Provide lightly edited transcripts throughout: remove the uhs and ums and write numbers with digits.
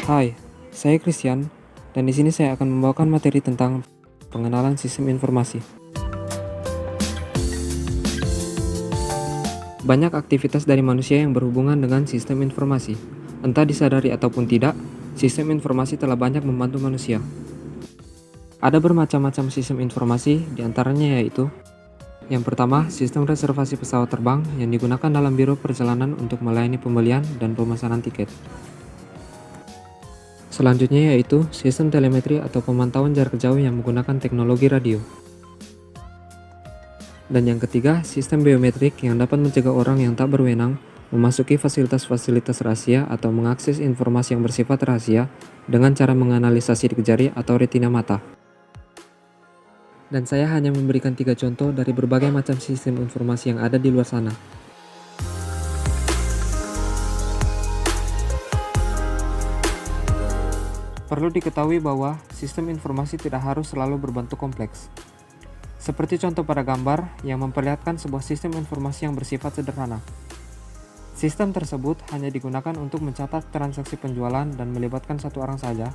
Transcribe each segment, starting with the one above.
Hai, saya Christian, dan di sini saya akan membawakan materi tentang pengenalan sistem informasi. Banyak aktivitas dari manusia yang berhubungan dengan sistem informasi. Entah disadari ataupun tidak, sistem informasi telah banyak membantu manusia. Ada bermacam-macam sistem informasi, diantaranya yaitu: yang pertama, sistem reservasi pesawat terbang yang digunakan dalam biro perjalanan untuk melayani pembelian dan pemesanan tiket. Selanjutnya yaitu sistem telemetri atau pemantauan jarak jauh yang menggunakan teknologi radio. Dan yang ketiga, sistem biometrik yang dapat mencegah orang yang tak berwenang memasuki fasilitas-fasilitas rahasia atau mengakses informasi yang bersifat rahasia dengan cara menganalisa sidik jari atau retina mata. Dan saya hanya memberikan 3 contoh dari berbagai macam sistem informasi yang ada di luar sana. Perlu diketahui bahwa sistem informasi tidak harus selalu berbentuk kompleks. Seperti contoh pada gambar yang memperlihatkan sebuah sistem informasi yang bersifat sederhana. Sistem tersebut hanya digunakan untuk mencatat transaksi penjualan dan melibatkan satu orang saja.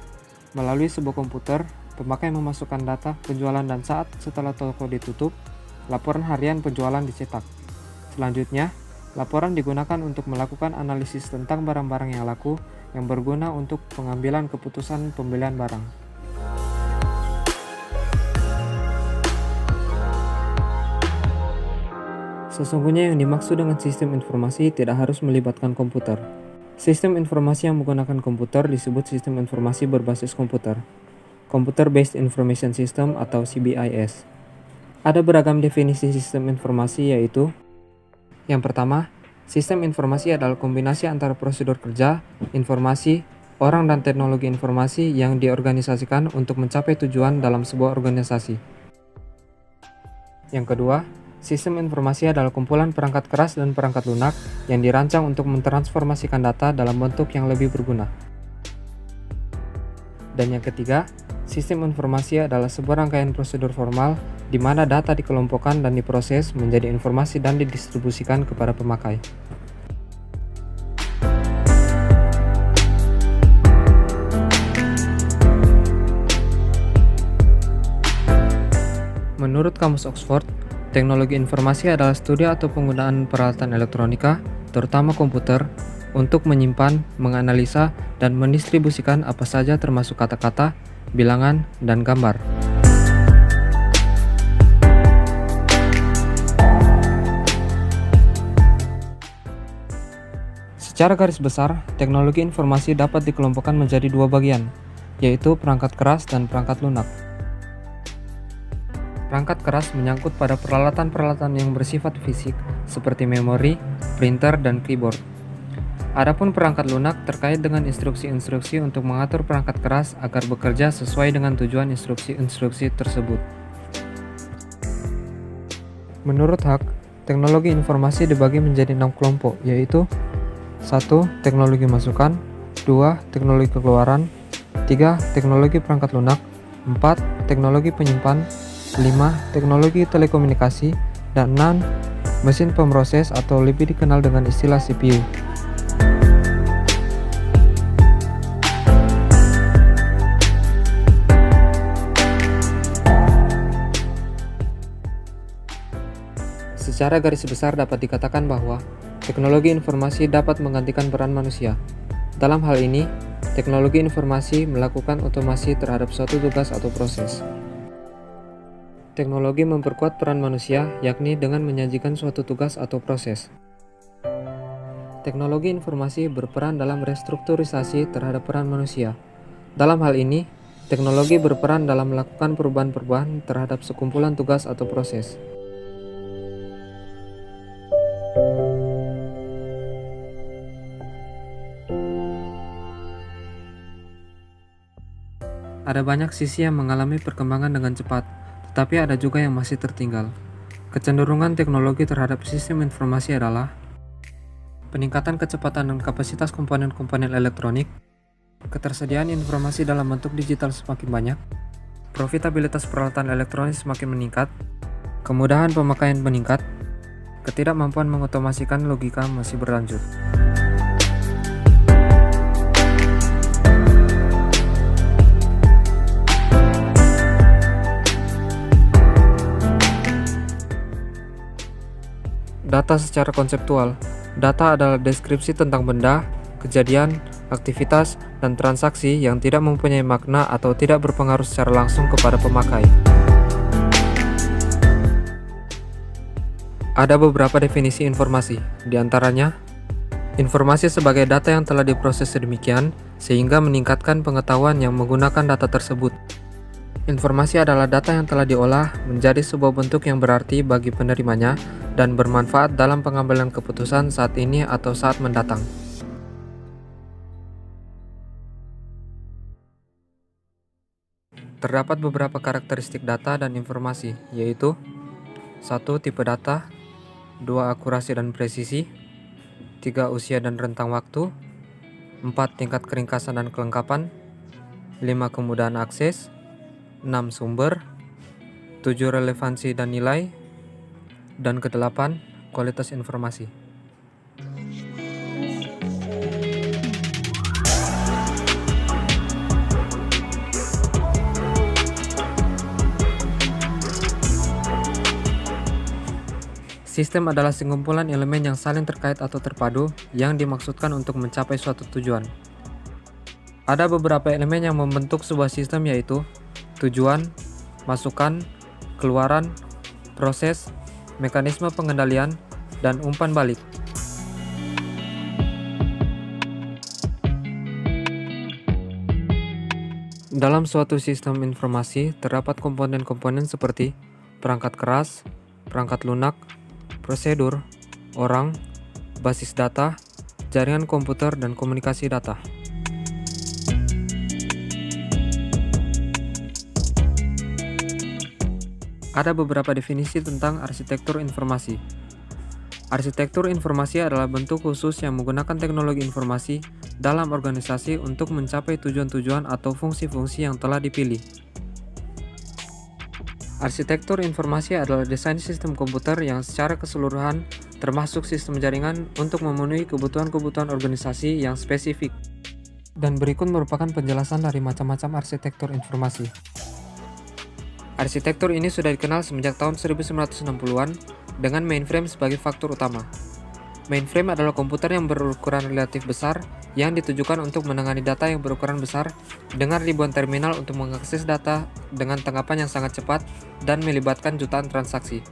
Melalui sebuah komputer, pemakai memasukkan data penjualan dan saat setelah toko ditutup, laporan harian penjualan dicetak. Selanjutnya, laporan digunakan untuk melakukan analisis tentang barang-barang yang laku yang berguna untuk pengambilan keputusan pembelian barang. Sesungguhnya yang dimaksud dengan sistem informasi tidak harus melibatkan komputer. Sistem informasi yang menggunakan komputer disebut sistem informasi berbasis komputer, Computer Based Information System atau CBIS. Ada beragam definisi sistem informasi yaitu: yang pertama, sistem informasi adalah kombinasi antara prosedur kerja, informasi, orang dan teknologi informasi yang diorganisasikan untuk mencapai tujuan dalam sebuah organisasi. Yang kedua, sistem informasi adalah kumpulan perangkat keras dan perangkat lunak yang dirancang untuk mentransformasikan data dalam bentuk yang lebih berguna. Dan yang ketiga, sistem informasi adalah sebuah rangkaian prosedur formal di mana data dikelompokkan dan diproses menjadi informasi dan didistribusikan kepada pemakai. Menurut Kamus Oxford, teknologi informasi adalah studi atau penggunaan peralatan elektronika, terutama komputer, untuk menyimpan, menganalisa, dan mendistribusikan apa saja termasuk kata-kata, bilangan, dan gambar. Secara garis besar, teknologi informasi dapat dikelompokkan menjadi 2 bagian, yaitu perangkat keras dan perangkat lunak. Perangkat keras menyangkut pada peralatan-peralatan yang bersifat fisik, seperti memori, printer, dan keyboard. Adapun perangkat lunak terkait dengan instruksi-instruksi untuk mengatur perangkat keras agar bekerja sesuai dengan tujuan instruksi-instruksi tersebut. Menurut Hack, teknologi informasi dibagi menjadi 6 kelompok, yaitu: 1. Teknologi masukan, 2. Teknologi keluaran, 3. Teknologi perangkat lunak, 4. Teknologi penyimpan, 5. Teknologi telekomunikasi, dan 6. Mesin pemroses atau lebih dikenal dengan istilah CPU. Secara garis besar dapat dikatakan bahwa teknologi informasi dapat menggantikan peran manusia. Dalam hal ini, teknologi informasi melakukan otomasi terhadap suatu tugas atau proses. Teknologi memperkuat peran manusia, yakni dengan menyajikan suatu tugas atau proses. Teknologi informasi berperan dalam restrukturisasi terhadap peran manusia. Dalam hal ini, teknologi berperan dalam melakukan perubahan-perubahan terhadap sekumpulan tugas atau proses. Ada banyak sisi yang mengalami perkembangan dengan cepat, tetapi ada juga yang masih tertinggal. Kecenderungan teknologi terhadap sistem informasi adalah peningkatan kecepatan dan kapasitas komponen-komponen elektronik, ketersediaan informasi dalam bentuk digital semakin banyak, profitabilitas peralatan elektronik semakin meningkat, kemudahan pemakaian meningkat, ketidakmampuan mengotomasikan logika masih berlanjut. Data secara konseptual. Data adalah deskripsi tentang benda, kejadian, aktivitas, dan transaksi yang tidak mempunyai makna atau tidak berpengaruh secara langsung kepada pemakai. Ada beberapa definisi informasi, di antaranya informasi sebagai data yang telah diproses sedemikian sehingga meningkatkan pengetahuan yang menggunakan data tersebut. Informasi adalah data yang telah diolah menjadi sebuah bentuk yang berarti bagi penerimanya dan bermanfaat dalam pengambilan keputusan saat ini atau saat mendatang. Terdapat beberapa karakteristik data dan informasi, yaitu 1. Tipe data, 2. Akurasi dan presisi, 3. Usia dan rentang waktu, 4. Tingkat keringkasan dan kelengkapan, 5. Kemudahan akses, 6. Sumber, 7. Relevansi dan nilai, dan ke-8. Kualitas informasi. Sistem adalah sekumpulan elemen yang saling terkait atau terpadu yang dimaksudkan untuk mencapai suatu tujuan. Ada beberapa elemen yang membentuk sebuah sistem, yaitu tujuan, masukan, keluaran, proses, mekanisme pengendalian, dan umpan balik. Dalam suatu sistem informasi terdapat komponen-komponen seperti perangkat keras, perangkat lunak, prosedur, orang, basis data, jaringan komputer, dan komunikasi data. Ada beberapa definisi tentang arsitektur informasi. Arsitektur informasi adalah bentuk khusus yang menggunakan teknologi informasi dalam organisasi untuk mencapai tujuan-tujuan atau fungsi-fungsi yang telah dipilih. Arsitektur informasi adalah desain sistem komputer yang secara keseluruhan termasuk sistem jaringan untuk memenuhi kebutuhan-kebutuhan organisasi yang spesifik. Dan berikut merupakan penjelasan dari macam-macam arsitektur informasi. Arsitektur ini sudah dikenal semenjak tahun 1960-an dengan mainframe sebagai faktor utama. Mainframe adalah komputer yang berukuran relatif besar yang ditujukan untuk menangani data yang berukuran besar dengan ribuan terminal untuk mengakses data dengan tanggapan yang sangat cepat dan melibatkan jutaan transaksi.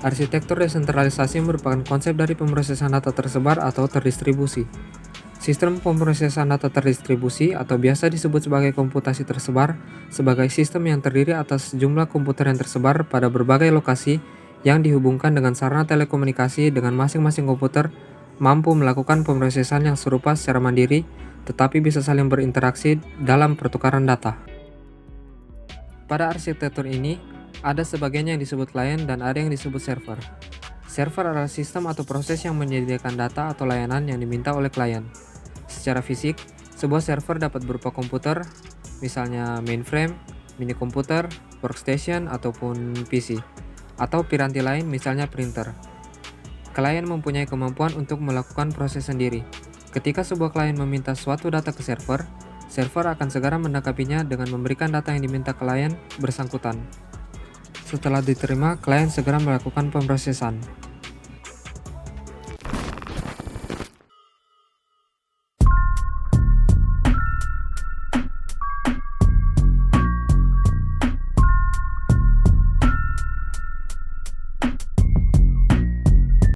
Arsitektur desentralisasi merupakan konsep dari pemrosesan data tersebar atau terdistribusi. Sistem pemrosesan data terdistribusi atau biasa disebut sebagai komputasi tersebar sebagai sistem yang terdiri atas jumlah komputer yang tersebar pada berbagai lokasi yang dihubungkan dengan sarana telekomunikasi dengan masing-masing komputer mampu melakukan pemrosesan yang serupa secara mandiri tetapi bisa saling berinteraksi dalam pertukaran data. Pada arsitektur ini, ada sebagian yang disebut klien dan ada yang disebut server. Server adalah sistem atau proses yang menyediakan data atau layanan yang diminta oleh klien. Secara fisik, sebuah server dapat berupa komputer, misalnya mainframe, mini komputer, workstation, ataupun PC, atau piranti lain misalnya printer. Klien mempunyai kemampuan untuk melakukan proses sendiri. Ketika sebuah klien meminta suatu data ke server, server akan segera menangkapinya dengan memberikan data yang diminta klien bersangkutan. Setelah diterima, klien segera melakukan pemrosesan.